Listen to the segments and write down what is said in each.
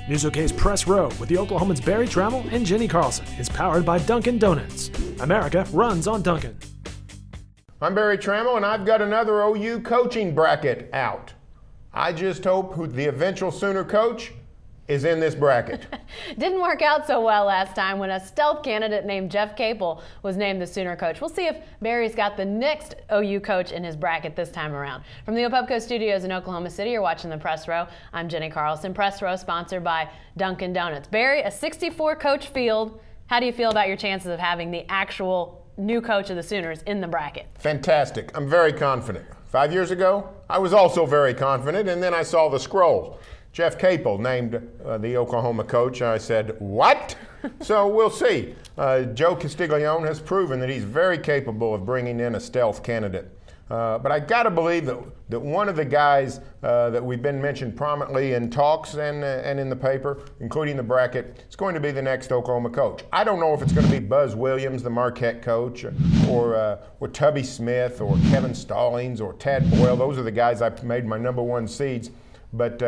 News OK's Press Row with the Oklahoman's Barry Tramel and Jenni Carlson is powered by Dunkin' Donuts. America runs on Dunkin'. I'm Barry Tramel, and I've got another OU coaching bracket out. I just hope the eventual Sooner coach is in this bracket. Didn't work out so well last time when a stealth candidate named Jeff Capel was named the Sooner coach. We'll see if Barry's got the next OU coach in his bracket this time around. From the Opubco studios in Oklahoma City, you're watching the Press Row. I'm Jenni Carlson. Press Row sponsored by Dunkin' Donuts. Barry, a 64-coach field. How do you feel about your chances of having the actual new coach of the Sooners in the bracket? Fantastic. I'm very confident. 5 years ago, I was also very confident, and then I saw the scroll. Jeff Capel named the Oklahoma coach. I said, what? So we'll see. Joe Castiglione has proven that he's very capable of bringing in a stealth candidate. But I got to believe that one of the guys that we've been mentioned prominently in talks and in the paper, including the bracket, is going to be the next Oklahoma coach. I don't know if it's going to be Buzz Williams, the Marquette coach, or Tubby Smith, or Kevin Stallings, or Tad Boyle. Those are the guys I've made my number one seeds. But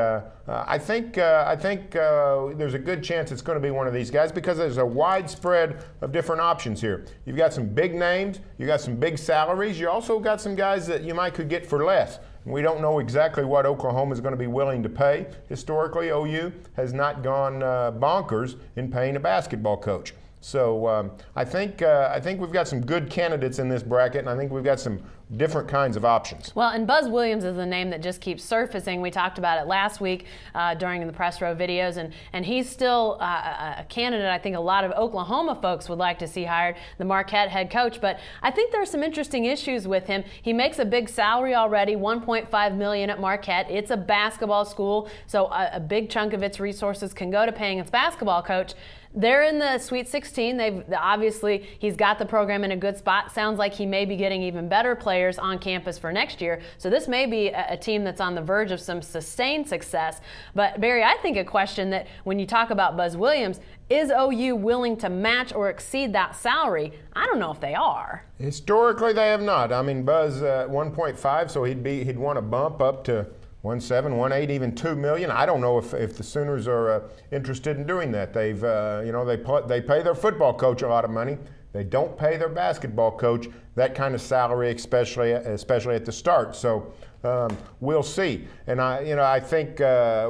I think there's a good chance it's going to be one of these guys because there's a wide spread of different options here. You've got some big names, you got some big salaries, you also got some guys that you could get for less. We don't know exactly what Oklahoma is going to be willing to pay. Historically, OU has not gone bonkers in paying a basketball coach. So I think we've got some good candidates in this bracket, and I think we've got some different kinds of options. Well, and Buzz Williams is the name that just keeps surfacing. We talked about it last week during the Press Row videos, and he's still a candidate I think a lot of Oklahoma folks would like to see hired, the Marquette head coach. But I think there are some interesting issues with him. He makes a big salary already, $1.5 million at Marquette. It's a basketball school, so a big chunk of its resources can go to paying its basketball coach. They're in the Sweet 16. Obviously, he's got the program in a good spot. Sounds like he may be getting even better players on campus for next year. So this may be a team that's on the verge of some sustained success. But, Barry, I think a question that when you talk about Buzz Williams, is OU willing to match or exceed that salary? I don't know if they are. Historically, they have not. I mean, Buzz 1.5, so he'd want to bump up to 1.7, 1.8, even $2 million. I don't know if the Sooners are interested in doing that. They pay their football coach a lot of money. They don't pay their basketball coach that kind of salary, especially at the start. So we'll see. And I think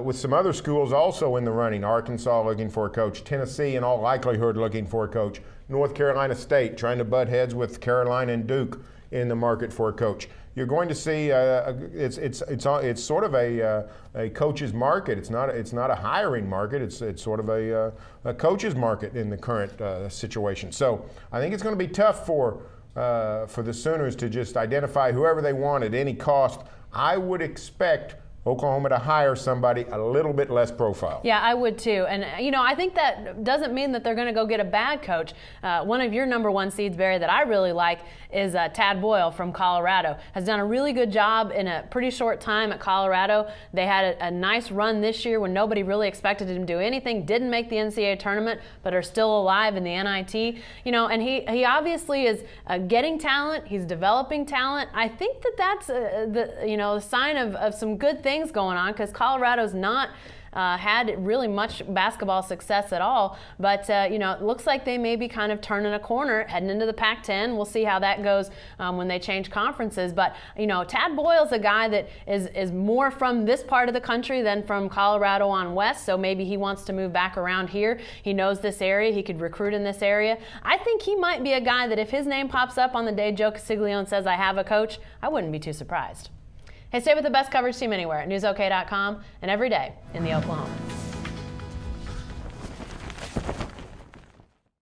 with some other schools also in the running, Arkansas looking for a coach, Tennessee in all likelihood looking for a coach, North Carolina State trying to butt heads with Carolina and Duke in the market for a coach. You're going to see it's sort of a coach's market. It's not a hiring market. It's sort of a coach's market in the current situation. So I think it's going to be tough for the Sooners to just identify whoever they want at any cost. I would expect Oklahoma to hire somebody a little bit less profile. Yeah, I would too. And, I think that doesn't mean that they're going to go get a bad coach. One of your number one seeds, Barry, that I really like is Tad Boyle from Colorado. Has done a really good job in a pretty short time at Colorado. They had a nice run this year when nobody really expected him to do anything, didn't make the NCAA tournament, but are still alive in the NIT. And he obviously is getting talent. He's developing talent. I think that's the sign of some good things going on because Colorado's not had really much basketball success at all, but it looks like they may be kind of turning a corner heading into the Pac-10. We'll see how that goes when they change conferences. But Tad Boyle's a guy that is more from this part of the country than from Colorado on west, so maybe he wants to move back around here. He knows this area. He could recruit in this area. I think he might be a guy that if his name pops up on the day Joe Castiglione says I have a coach, I wouldn't be too surprised. Hey, stay with the best coverage team anywhere at newsok.com and every day in the Oklahoma.